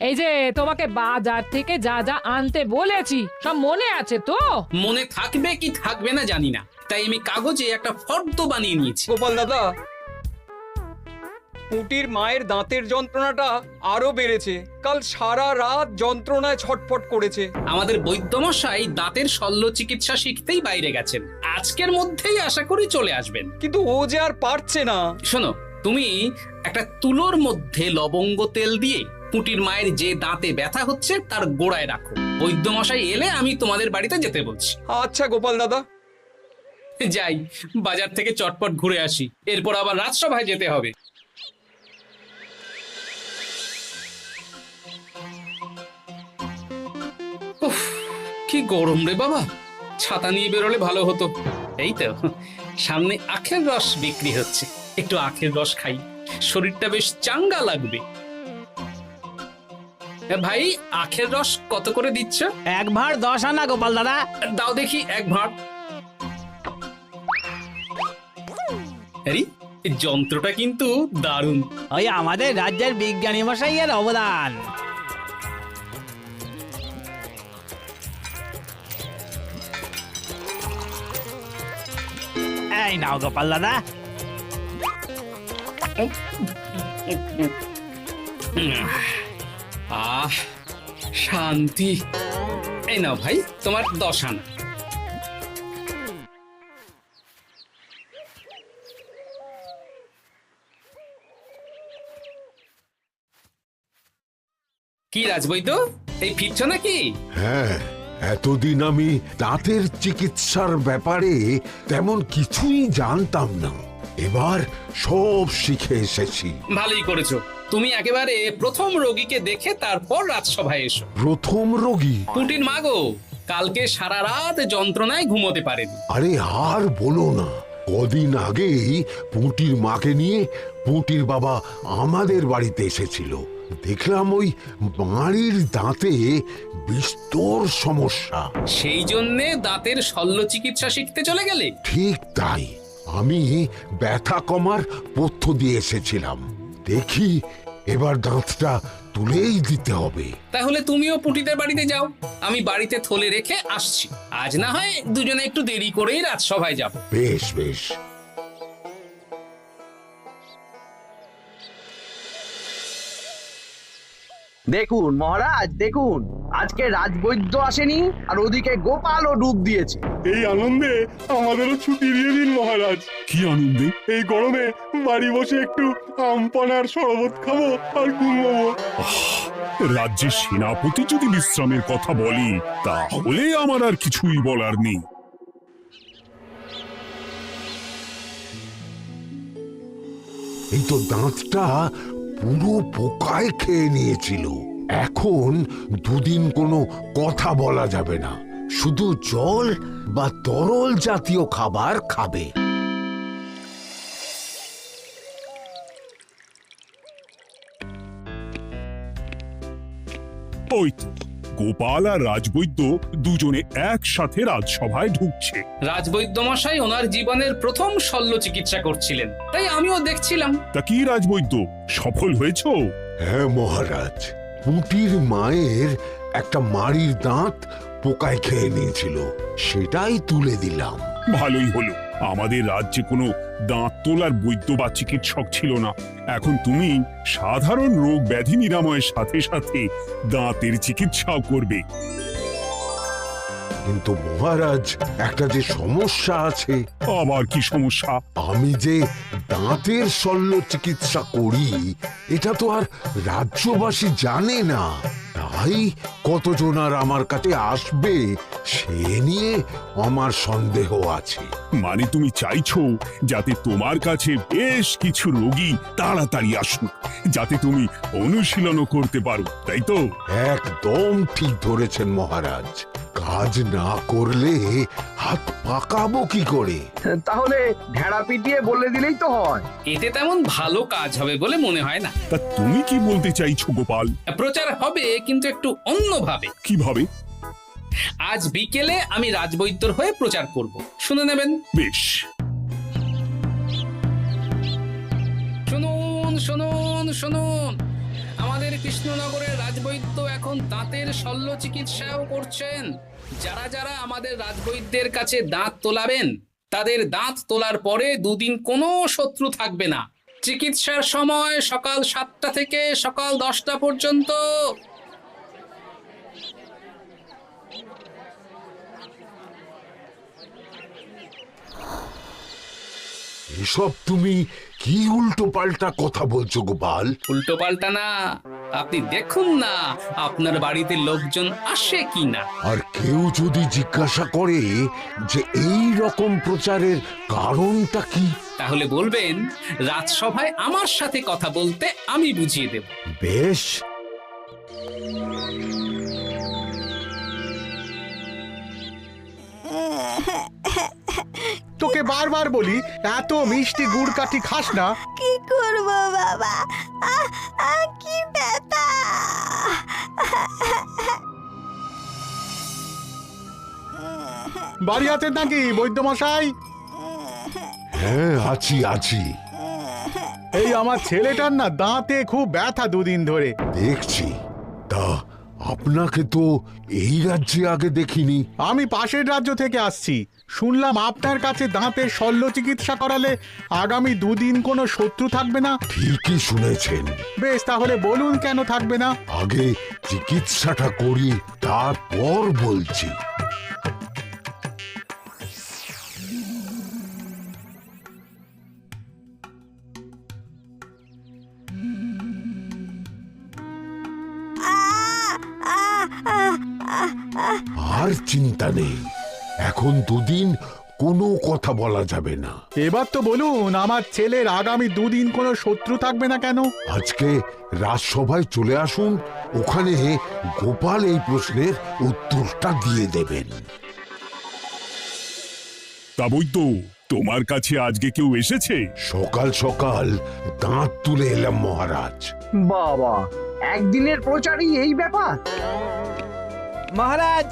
এই যে তোমাকে বাজার থেকে যা যা আনতে বলেছি সব মনে আছে তো? মনে থাকবে কি থাকবে না জানি না, তাই আমি কাগজে একটা ফর্দ বানিয়ে নিয়েছি। গোপাল দাদা, পুটির মায়ের দাঁতের যন্ত্রণাটা আরো বেড়েছে। কাল সারা রাত যন্ত্রণায় ছটফট করেছে। আমাদের বৈদ্যমশাই দাঁতের শল্য চিকিৎসা শিখতেই বাইরে গেছেন, আজকের মধ্যেই আশা করি চলে আসবেন। কিন্তু ও যে আর পারছে না। শোনো, তুমি একটা তুলোর মধ্যে লবঙ্গ তেল দিয়ে পুটির মায়ের যে দাঁতে ব্যথা হচ্ছে তার গোড়ায় রাখো। বৈদ্যমশাই এলে আমি তোমাদের বাড়িতে যেতে বলছি। আচ্ছা গোপাল দাদা। যাই, বাজার থেকে চটপট ঘুরে আসি, এরপর আবার রাজসভায় যেতে হবে। উফ, কি গরম রে বাবা, ছাতা নিয়ে বেরোলে ভালো হতো। এই তো সামনে আখের রস বিক্রি হচ্ছে, একটু আখের রস খাই, শরীরটা বেশ চাঙ্গা লাগবে। ভাই, আখের রস কত করে দিচ্ছ? 1 ভাঁড় 10 আনা গোপাল দাদা। দাও দেখি 1 ভাঁড়। আরে, এই যন্ত্রটা কিন্তু দারুণ। ওই আমাদের রাজ্যের বিজ্ঞানী মশাইয়ের অবদান। এই নাও গোপাল দাদা। আহ, শান্তি। এই নাও ভাই, তোমার 10 আনা। কি রাজবৈদ্য, এই ফিরছ নাকি? হ্যাঁ, এতদিন আমি দাঁতের চিকিৎসার ব্যাপারে তেমন কিছুই জানতাম না, এবার সব শিখে এসেছি। ভালোই করেছো, তুমি একেবারে প্রথম রোগীকে দেখে তারপর রাজসভায় এসো। প্রথম রোগী? পুটির মা গো, কালকে সারা রাত যন্ত্রণায় ঘুমোতে পারেনি। আরে আর বলো না, কদিন আগেই পুঁটির মাকে নিয়ে পুঁটির বাবা আমাদের বাড়িতে এসেছিল। দেখলাম ওই বাড়ির দাঁতে বিস্তর সমস্যা। সেই জন্যে দাঁতের শল্য চিকিৎসা শিখতে চলে গেলে? ঠিক তাই, আমি ব্যথা কমার পথ্য দিয়ে এসেছিলাম। দেখি এবার দাঁতটা তুলেই দিতে হবে। তাহলে তুমিও পুটিদের বাড়িতে যাও, আমি বাড়িতে থলে রেখে আসছি। আজ না হয় দুজনে একটু দেরি করেই রাজসভায় যাব। বেশ বেশ। দেখুন মহারাজ, দেখুন আজকে রাজবৈদ্য আসেনি, আর ওদিকে গোপালও ডুব দিয়েছে। এই আনন্দে আমাদেরও ছুটি দিয়ে দিন মহারাজ। কি আনন্দে? এই গরমে বাড়ি বসে একটু আমপানার শরবত খাবো আর ঘুমবো। রাজ্যের সেনাপতি যদি বিশ্রামের কথা বলি, তাহলে আমার আর কিছুই বলার নেই। এই তো দাঁতটা পুরো পোকায় খেয়ে নিয়েছিল। এখন দুদিন কোনো কথা বলা যাবে না, শুধু জল বা তরল জাতীয় খাবার খাবে। ওই তো গোপাল আর রাজবৈদ্য দুজনে একসাথে রাজসভায় ঢুকছে। রাজবৈদ্য মশাই ওনার জীবনের প্রথম শল্য চিকিৎসা করছিলেন, তাই আমিও দেখছিলাম। তা কি রাজবৈদ্য, সফল হয়েছ? হ্যাঁ মহারাজ, পুঁটির মায়ের একটা মাড়ির দাঁত পোকায় খেয়ে নিয়েছিল, সেটাই তুলে দিলাম। ভালোই হলো, আমাদের রাজ্যে কোনো দাঁত তোলার বৈদ্য বা চিকিৎসক ছিল না। এখন তুমি সাধারণ রোগ ব্যাধি নিরাময়ের সাথে সাথে দাঁতের চিকিৎসাও করবে। কিন্তু মহারাজ, একটা যে সমস্যা আছে। আবার কি সমস্যা? আমি যে দাঁতের শল্য চিকিৎসা করি এটা তো আর রাজ্যবাসী জানে না, তাই কতজন আর আমার কাছে আসবে সে নিয়ে আমার সন্দেহ আছে। মানে তুমি চাইছো যাতে তোমার কাছে বেশ কিছু রোগী তাড়াতাড়ি আসুক, যাতে তুমি অনুশীলনও করতে পারো, তাই তো? একদম ঠিক ধরেছেন মহারাজ, কাজ না করলে হাত পাকাবো কি করে? তাহলে ঢেড়া পিটিয়ে বলে দিলেই তো হয়। এতে তেমন ভালো কাজ হবে বলে মনে হয় না। তা তুমি কি বলতে চাইছো গোপাল? প্রচার হবে, কিন্তু একটু অন্যভাবে। কিভাবে? আজ বিকেলে আমি রাজবৈদ্যর হয়ে প্রচার করব, শুনে নেবেন। বেশ। শুনুন শুনুন শুনুন, আমাদের কৃষ্ণনগরের রাজবৈদ্য এখন দাঁতের শল্য চিকিৎসাও করছেন। যারা যারা আমাদের রাজবৈদ্যের কাছে দাঁত তোলাবেন তাদের দাঁত তোলার পরে দুদিন কোনো শত্রু থাকবে না। চিকিৎসার সময় সকাল 7টা থেকে সকাল 10টা পর্যন্ত। এসব তুমি কি উল্টো পাল্টা কথা বলছো গোপাল? উল্টো পাল্টা না, আপনি দেখুন না আপনার বাড়িতে লোকজন আসে কি না। আর কেউ যদি জিজ্ঞাসা করে যে এই রকম প্রচারের কারণটা কি, তাহলে বলবেন রাজসভায় আমার সাথে কথা বলতে আমি বুঝিয়ে দেব। বেশ। তোকে বারবার বলি এত মিষ্টি গুড় কাঠি খাস না। কি করব বাবা, কি ব্যথা। বাড়ি আছেন নাকি বৈদ্য মশাই? হ্যাঁ, আছি আছি। এই আমার ছেলেটার না দাঁতে খুব ব্যথা দুদিন ধরে। দেখছি। তা আপনাকে তো এই রাজ্যে আগে দেখিনি। আমি পাশের রাজ্য থেকে আসছি। শুনলাম আপনার কাছে দাঁতের শল্য চিকিৎসা করালে আগামী দুদিন কোনো শত্রু থাকবে না। ঠিকই শুনেছেন। বেশ, তাহলে বলুন কেন থাকবে না? আগে চিকিৎসাটা করি, তারপর বলছি। আর চিন্তা নেই, এখন দুদিন কোনো কথা বলা যাবে না। এবার তো বলুন আমার ছেলের আগামী দুদিন কোনো শত্রু থাকবে না কেন? আজকে রাজসভায় চলে আসুন, ওখানে গোপাল এই প্রশ্নের উত্তরটা দিয়ে দেবেন। তা বৈদ্য, তোমার কাছে আজকে কেউ এসেছে? সকাল সকাল দাঁত তুলে এলাম মহারাজ। বাবা, একদিনের প্রচারই এই ব্যাপার? মহারাজ,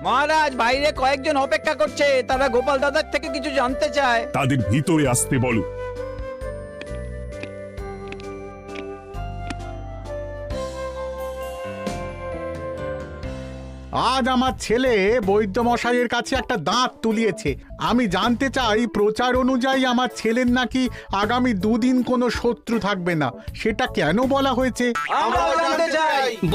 মহারাজ, বাইরে কয়েকজন অপেক্ষা করছে, তারা গোপাল দাদার থেকে কিছু জানতে চায়। তাদের ভিতরে আসতে বলো। আজ আমার ছেলে বৈদ্য মশাইয়ের কাছে একটা দাঁত তুলিয়েছে। আমি জানতে চাই প্রচার অনুযায়ী আমার ছেলের নাকি আগামী দুদিন কোনো শত্রু থাকবে না, সেটা কেন বলা হয়েছে?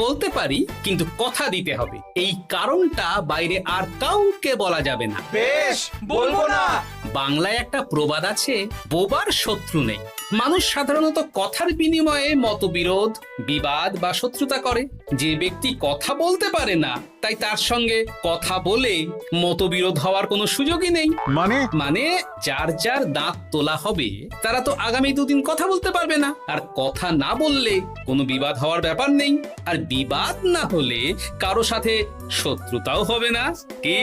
বলতে পারি, কিন্তু কথা দিতে হবে। এই কারণটা বাইরে আর কাউকে বলা যাবে না। বেশ, বলবো না। বাংলায় একটা প্রবাদ আছে, বোবার শত্রু নেই। মানুষ সাধারণত কথার বিনিময়ে মতবিরোধ, বিবাদ বা শত্রুতা করে। যে ব্যক্তি কথা বলতে পারে না, তাই তার সঙ্গে কথা বলে মতবিরোধ হওয়ার কোনো সুযোগই নেই। মানে যার যার দাঁত তোলা হবে তারা তো আগামী দুদিন কথা বলতে পারবে না। আর কথা না বললে কোনো বিবাদ হওয়ার ব্যাপার নেই। আর বিবাদ না হলে কারো সাথে শত্রুতাও হবে না। কি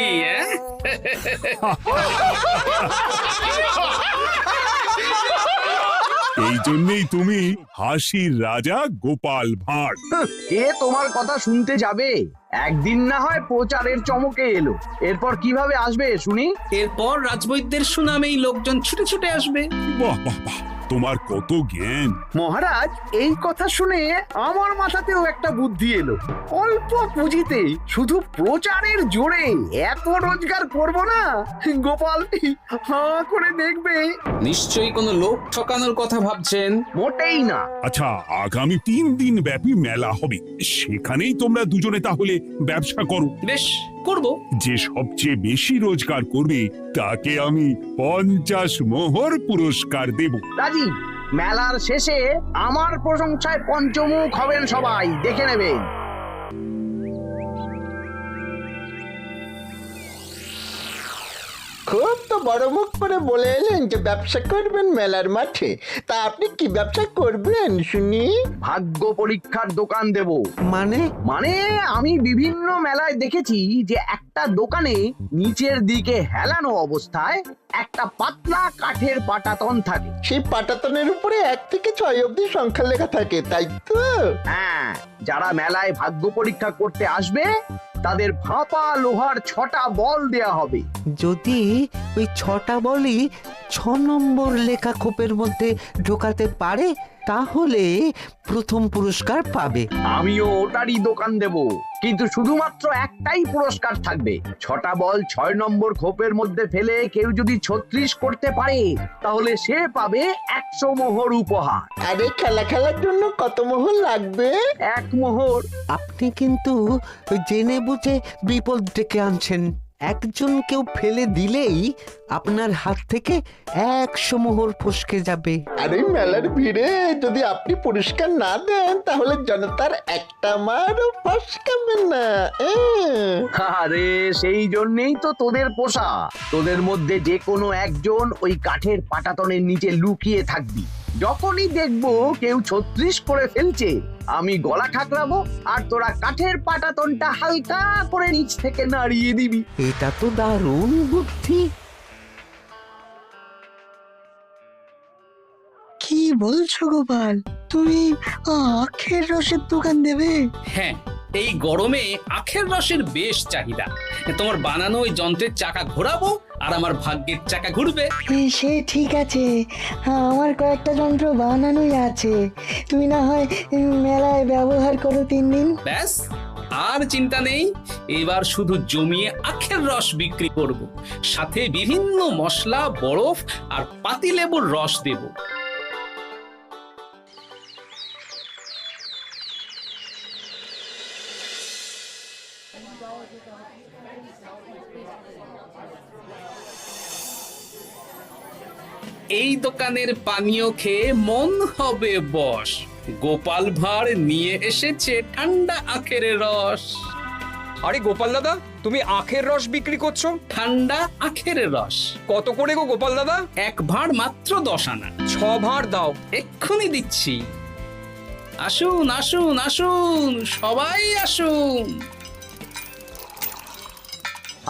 এই জন্যই তুমি হাসির রাজা গোপাল ভাঁড়। কে তোমার কথা শুনতে যাবে? একদিন না হয় প্রচারের চমকে এলো, এরপর কিভাবে আসবে শুনি? এরপর রাজবৈদ্যের সুনামেই লোকজন ছুটে ছুটে আসবে। বাহ বাহ বাহ, তোমার কত জ্ঞান! মহারাজ, এই কথা শুনে আমার মাথাতেও একটা বুদ্ধি এলো। অল্প পুঁজিতে শুধু প্রচারের জোরে এত রোজগার করব না, গোপাল হাঁ করে দেখবে। নিশ্চয়ই কোনো লোক ঠকানোর কথা ভাবছেন। মোটেই না। আচ্ছা, আগামী 3 দিন ব্যাপী মেলা হবে, সেখানেই তোমরা দুজনে তাহলে ব্যবসা করো। বেশ, করব। যে সবচেয়ে বেশি রোজগার করবে তাকে আমি 50 মোহর পুরস্কার দেব। রাজি। মেলার শেষে আমার প্রশংসায় পঞ্চমুখ হবেন সবাই, দেখে নেবেন। খুব তো বড় মুখ করে বলে এলেন যে ব্যবসা করবেন মেলার মাঠে। তা আপনি কি ব্যবসা করবেন শুনি? ভাগ্য পরীক্ষার দোকান দেব। মানে আমি বিভিন্ন মেলায় দেখেছি যে একটা দোকানে নিচের দিকে হেলানো অবস্থায় একটা পাতলা কাঠের পাটাতন থাকে। সেই পাটাতনের উপরে 1 থেকে 6 অবধি সংখ্যা লেখা থাকে, তাই তো? হ্যাঁ, যারা মেলায় ভাগ্য পরীক্ষা করতে আসবে তাদের ফাঁপা লোহার 6টা বল দেয়া হবে। যদি ওই 6টা বলই নম্বর লেখা খোপের মধ্যে ঢোকাতে পারে তাহলে প্রথম পুরস্কার পাবে। আমিও ওটারই দোকান দেব, কিন্তু শুধুমাত্র একটাই পুরস্কার থাকবে। 6টা বল 6 নম্বর খোপের মধ্যে ফেলে কেউ যদি 36 করতে পারে তাহলে সে পাবে 100 মোহর উপহার। আরে খেলার জন্য কত মোহর লাগবে? 1 মোহর। আপনি কিন্তু জেনে বুঝে বিপদ ডেকে আনছেন। একজন কেউ ফেলে দিলেই আপনার হাত থেকে 100 মোহর ফসকে যাবে। আরে মেলার ভিড়ে যদি আপনি পুরস্কার না দেন তাহলে জনতার একটা মারও ফসকাবে না। আরে সেই জন্যই তো তোদের পোষা। তোদের মধ্যে যে কোনো একজন ওই কাঠের পাটাতনের নিচে লুকিয়ে থাকবি। যখনই দেখবো কেউ 36 করে ফেলছে আমি গলা ঠাকরাবো আর তোরা কাঠের পাটাতনটা হালকা করে নিচ থেকে নাড়িয়ে দিবি। এটা তো দারুণ বুদ্ধি। কি বলছো গোপাল, তুমি আখের রসের দোকান দেবে? হ্যাঁ, এই গরমে আখের রসের বেশ চাহিদা। তোমার বানানো ওই যন্ত্রের চাকা ঘোরাবো আর আমার ভাগ্যের চাকা ঘুরবে। সে ঠিক আছে, আমার কয়েকটা যন্ত্র বানানোই আছে। তুমি না হয় মেলায় ব্যবহার করো 3 দিন। ব্যাস, আর চিন্তা নেই। এবার শুধু জমিয়ে আখের রস বিক্রি করব, সাথে বিভিন্ন মশলা, বরফ আর পাতিলেবুর রস দেব। এই দোকানের পানীয় খেয়ে মন হবে বশ। গোপাল ভাঁড় নিয়ে এসেছে ঠান্ডা আখের রস। আরে গোপাল দাদা, তুমি আখের রস বিক্রি করছো? ঠান্ডা আখের রস কত করে গো গোপাল দাদা? 1 ভাঁড় মাত্র 10 আনা। 6 ভাঁড় দাও। এক্ষুনি দিচ্ছি। আসুন আসুন আসুন, সবাই আসুন।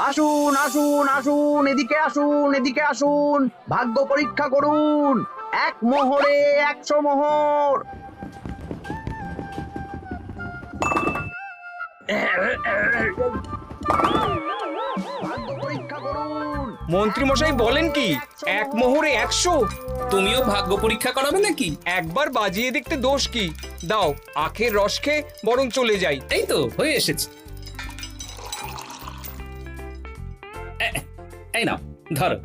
আসুন আসুন আসুন, এদিকে আসুন, এদিকে আসুন, ভাগ্য পরীক্ষা করুন। 1 মোহরে 100 মোহর। ভাগ্য পরীক্ষা করুন। মন্ত্রী মশাই বলেন কি 1 মোহরে 100? তুমিও ভাগ্য পরীক্ষা করাবে নাকি? একবার বাজিয়ে দেখতে দোষ কি? দাও, আখের রস খেয়ে বরং চলে যাই। এই তো হয়ে এসেছে। এই নাও, ধরো।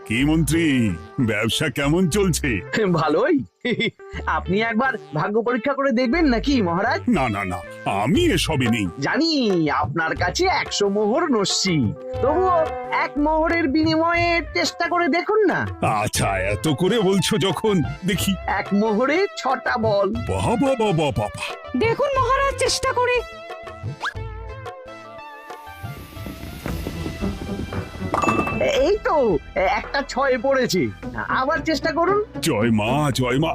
কি মন্ত্রী, ব্যবসা কেমন চলছে? ভালোই। আপনি একবার ভাগ্য পরীক্ষা করে দেখবেন নাকি মহারাজ? না না না, আমি এসবে নেই। জানি আপনার কাছে 100 মোহর নস্যি, তবুও 1 মোহরের বিনিময়ে চেষ্টা করে দেখুন না। আচ্ছা, এত করে বলছো যখন, দেখি। 1 মোহরে 6টা বল। বাবা বাবা বাবা, দেখুন মহারাজ চেষ্টা করে। এই তো একটা 6 পড়েছে। আবার চেষ্টা করুন। জয় মা জয় মা।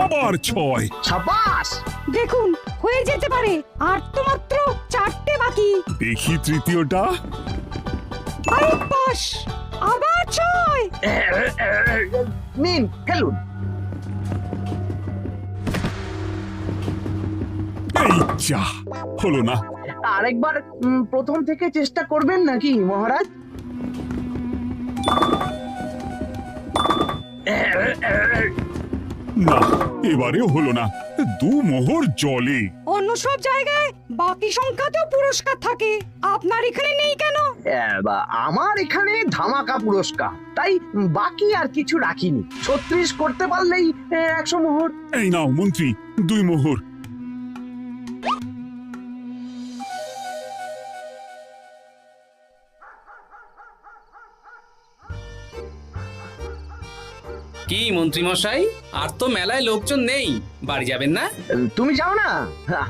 আবার 6। সাবাস। দেখুন হয়ে যেতে পারে, আর তো মাত্র 4টে বাকি। দেখি তৃতীয়টা। আরে পাস, আবার 6। নিন, খেলুন। এই যা, হলো না। আরেকবার প্রথম থেকে চেষ্টা করবেন নাকি মহারাজ? না, এবারেও হলো না। 2 মোহর জলে। অন্য সব জায়গায় বাকি সংখ্যাতেও পুরস্কার থাকে, আপনার এখানে নেই কেন? আমার এখানে ধামাকা পুরস্কার, তাই বাকি আর কিছু রাখিনি। 36 করতে পারলেই 100 মোহর। এই নাও মন্ত্রী, 2 মোহর। কি মন্ত্রী মশাই, আর তো মেলায় লোকজন নেই, বাড়ি যাবেন না? তুমি যাও না,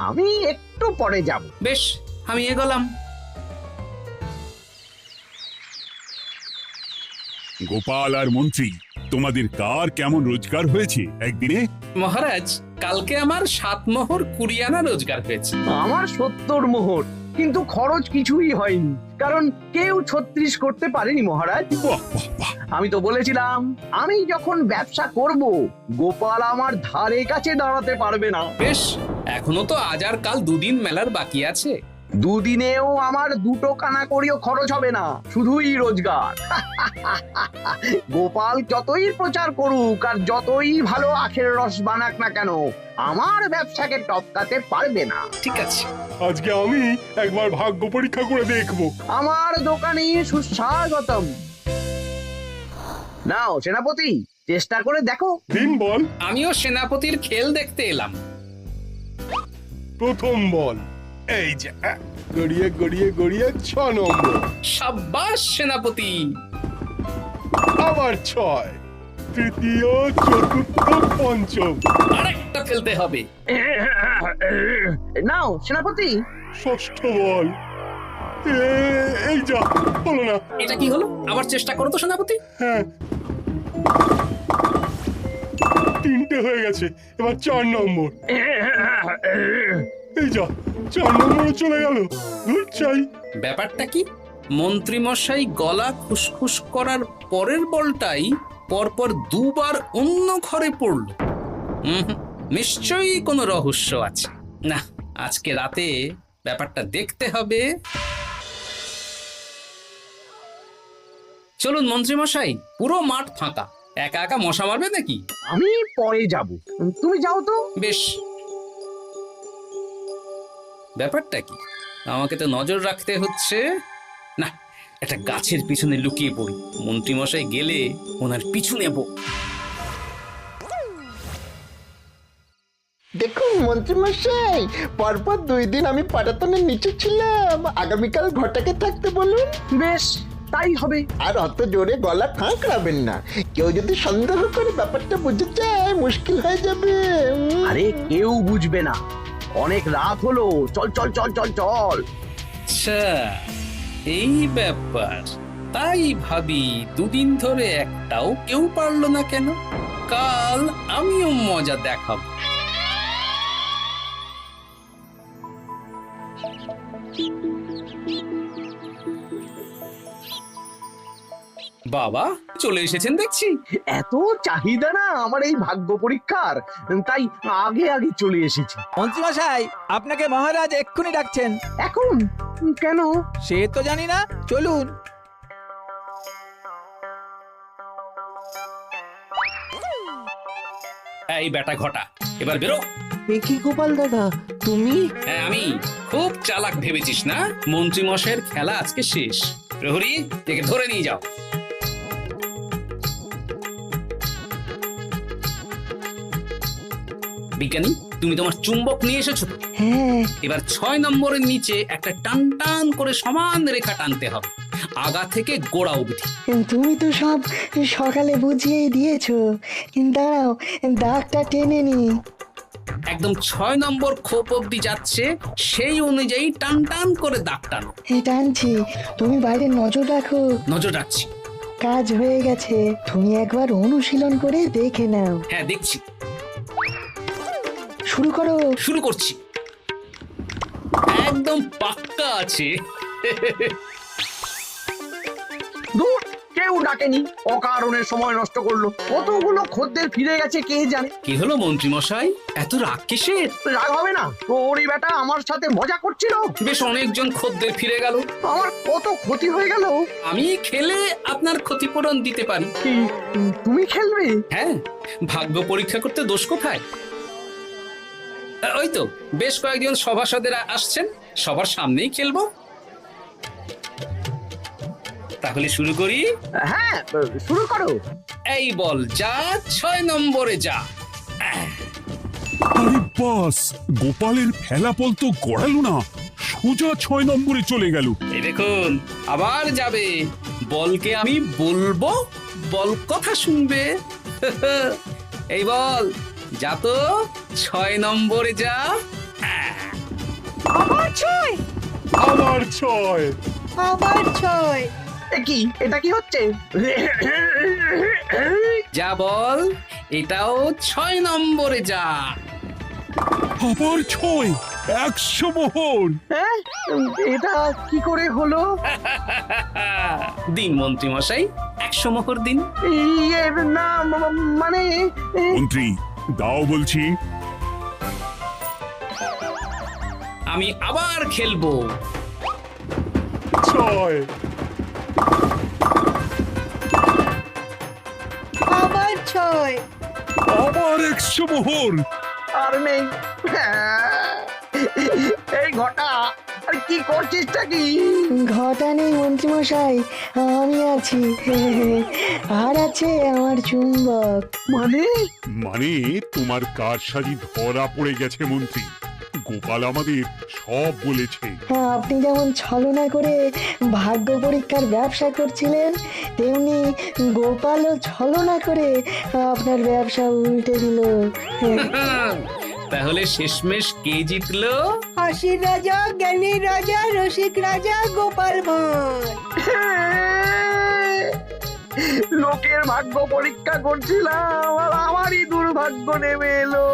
আমি একটু পরে যাব। বেশ, আমি এগোলাম। গোপাল আর মন্ত্রী, তোমাদের কার কেমন রোজগার হয়েছে একদিনে? মহারাজ, কালকে আমার 7 মোহর 20 আনা রোজগার হয়েছে। আমার 70 মোহর। কিন্তু খরচ কিছুই হয়নি, কারণ কেউ 36 করতে পারেনি মহারাজ। বাহ বাহ বাহ, আমি তো বলেছিলাম আমি যখন ব্যবসা করব গোপাল আমার ধারে কাছে দাঁড়াতে পারবে না। বেশ, এখনো তো আজ আর কাল দুদিন মেলার বাকি আছে। দুদিনেও আমার 2 কানা করিও খরচ হবে না, শুধুই রোজগার। গোপাল যতই প্রচার করুক আর যতই ভালো আখের রস বানাক না কেন, আমার ব্যবসাকে টপকাতে পারবে না। ঠিক আছে, আজকে আমি একবার ভাগ্য পরীক্ষা করে দেখবো। আমার দোকানে সুস্বাগতম। নাও সেনাপতি, চেষ্টা করে দেখো। দিন বল। আমিও সেনাপতির খেল দেখতে এলাম। প্রথম বল, এই যে গড়িয়ে গড়িয়ে গড়িয়ে 6 নম্বর, সাব্বাস সেনাপতি। আবার 6, তৃতীয়, চতুর্থ, পঞ্চম। আরেকটা ফেলতে হবে। নাও সেনাপতি, ষষ্ঠ বল, এই যা, হলো না। এটা কি হলো? আবার চেষ্টা করো তো সেনাপতি। হ্যাঁ, 3টে হয়ে গেছে, এবার 4 নম্বর। এই যা, 4 নম্বরে চলে গেল। ধুর চাই। ব্যাপারটা কি? মন্ত্রী মশাই গলা খুসখুস করার পরের বলটাই পরপর 2 বার অন্য ঘরে পড়ল। নিশ্চয়ই কোনো রহস্য আছে। না, আজকে রাতে ব্যাপারটা দেখতে হবে। চলুন মন্ত্রী মশাই, পুরো মাঠ ফাঁকা, একা একা মশা মারবে নাকি? আমি পরে যাব, তুমি যাও তো। বেশ। ব্যাপারটা কি? আমাকে তো নজর রাখতে হচ্ছে। না, একটা গাছের পিছনে লুকিয়ে পড়ি, মন্ত্রী মশাই গেলে ওনার পিছু নেব। দেখুন মন্ত্রীমশাই, পরপর 2 দিন আমি পাটাতনের নিচে ছিলাম। আগামীকাল ঘরটাকে থাকতে বলুন। বেশ, তাই হবে। আর অত জোরে গলা খাঁকড়াবেন না, কেউ যদি সন্দেহ করে ব্যাপারটা বুঝে যায় মুশকিল হয়ে যাবে। আরে কেউ বুঝবে না, অনেক রাত হলো, চল চল চল চল চল। আচ্ছা, এই ব্যাপার। তাই ভাবি 2 দিন ধরে একটাও কেউ পারলো না কেন? কাল আমিও মজা দেখাবো। বাবা চলে এসেছেন দেখছি। এত চাহিদা না আমার এই ভাগ্য পরীক্ষার, তাই আগে আগে চলে এসেছি। মন্ত্রীমশাই, আপনাকে মহারাজ এক্ষুনি ডাকছেন। এখন কেন? সে তো জানি না, চলুন। এই বেটা ঘটা, এবার বেরো। এ কি গোপাল দাদা, তুমি? হ্যাঁ আমি। খুব চালাক ভেবেছিস না? মন্ত্রী মশাইয়ের খেলা আজকে শেষ। প্রহরী, একে ধরে নিয়ে যাও। বিজ্ঞানী, তুমি তোমার চুম্বক নিয়ে এসেছো তো? হ্যাঁ, এবার 6 নম্বরের নিচে একটা টান টান করে সমান রেখা টানতে হবে, আগা থেকে গোড়া অবধি। তুমি তো সব সকালে বুঝিয়েই দিয়েছো, দাঁড়াও দাগটা টেনে নি। একদম 6 নম্বর খোপ অবধি যাচ্ছে, সেই অনুযায়ী টান টান করে দাগ টানো। টানছি, তুমি বাইরে নজর রাখো। নজর রাখছি। কাজ হয়ে গেছে, তুমি একবার অনুশীলন করে দেখে নাও। হ্যাঁ দেখছি। শুরু করো। শুরু করছি। একদম পাক্কা আছে। দূর, কেউ ডাকেনি, অকারণে সময় নষ্ট করলো। কতগুলো খদ্দের ফিরে গেছে কে জানে। কি হলো মন্ত্রী মশাই, এত রাগ কিসের? রাগ হবে না, ওরই বেটা আমার সাথে মজা করছিল। বেশ, অনেকজন খদ্দের ফিরে গেল, আমার কত ক্ষতি হয়ে গেল। আমি খেলে আপনার ক্ষতিপূরণ দিতে পারি। কি তুমি খেলবে? হ্যাঁ, ভাগ্য পরীক্ষা করতে দোষ কোথায়? ওই তো বেশ কয়েকজন সভাসদেরা আসছেন, সবার সামনেই খেলবো। তাহলে শুরু করি। হ্যাঁ, শুরু করো। এই বল যা, 6 নম্বরে যা। আরে বাস, গোপালের ফেলাপল তো গড়ালো না, সোজা 6 নম্বরে চলে গেল। এই দেখুন, আবার যাবে। বলকে আমি বলবো, বল কথা শুনবে। এই বল যা তো, 6 নম্বরে যা। আবার 6, আবার 6, আবার 6। কি এটা কি হচ্ছে? যা বল, এটাও 6 নম্বরে যা। আবার 6, 100 মোহর। হ্যাঁ এটা কি করে হলো? দিন মন্ত্রী মশাই, 100 মোহর দিন। ইয়ে না মানে মন্ত্রী দাও বলছি। আমি আবার খেলবো। 6 আবার 6। আবার 100 মোহর। আর নেই। এই ঘটা আর কি করছিসটা কি? ঘটা নেই মন্ত্রীমশাই, আমি আছি। আর আছে আমার চুম্বক। মানে মানে তোমার কারসাজি ধরা পড়ে গেছে মন্ত্রী। গোপাল আমাদের সব বলেছে। হ্যাঁ, আপনি যেমন ছলনা করে ভাগ্য পরীক্ষার ব্যবসা করছিলেন, তেমনি গোপালও ছলনা করে আপনার ব্যবসা উল্টে দিল। তাহলে শেষমেশ কে জিতলো? হাসির রাজা, জ্ঞানীর রাজা, রসিক রাজা গোপাল ভাঁড়। লোকের ভাগ্য পরীক্ষা করছিলাম আর আমারই দুর্ভাগ্য নেমে এলো।